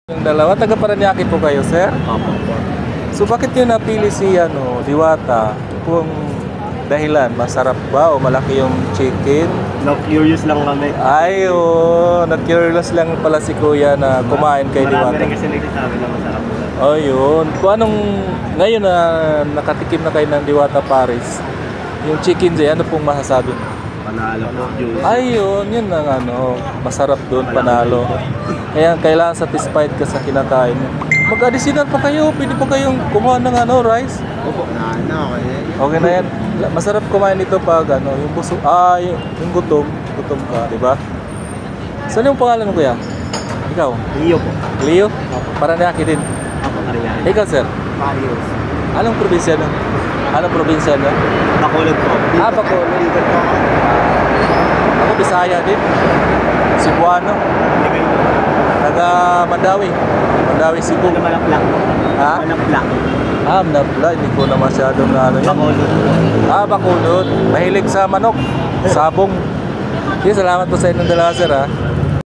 Yung dalawa, taga Parañaque po kayo, sir? Opo. So bakit nyo napili si Diwata? Kung dahilan, masarap ba o malaki yung chicken? Curious lang kami. Ay, nag-curious lang pala si Kuya na kumain kay Marami Diwata. rin kasi nagsasabi na masarap. Oh, yun. Kung anong, ngayon na nakatikim na kayo ng Diwata Paris, yung chicken dyan, ano pong masasabi? Panalo po. Juice. Ayun, yun ang masarap doon, panalo. Kaya kailangan satisfied ka sa kinakain mo. Mag-additional pa kayo, pwede pa kayong kumuha ng rice. Opo. Okay na yan. Masarap kumain ito pag yung buso, yung gutom ka, di ba? Saan yung pangalan mo, Kuya? Ikaw? Iyo po. Leo? Parañaque din. Opo, Ariane. Ikaw, sir? Marios. Anong probinsya na? Anong probinsya na? Bacolod po. Bacolod. Ako, Bisaya din. Cebuano. Taga Mandawi. Mandawi, Cebu. Malaplak. Ha? Malaplak. Manapla. Hindi ko na masyadong yan. Bacolod. Bacolod. Mahilig sa manok. Sabong. Sige, salamat po sa inyong dalawa, sir, ha.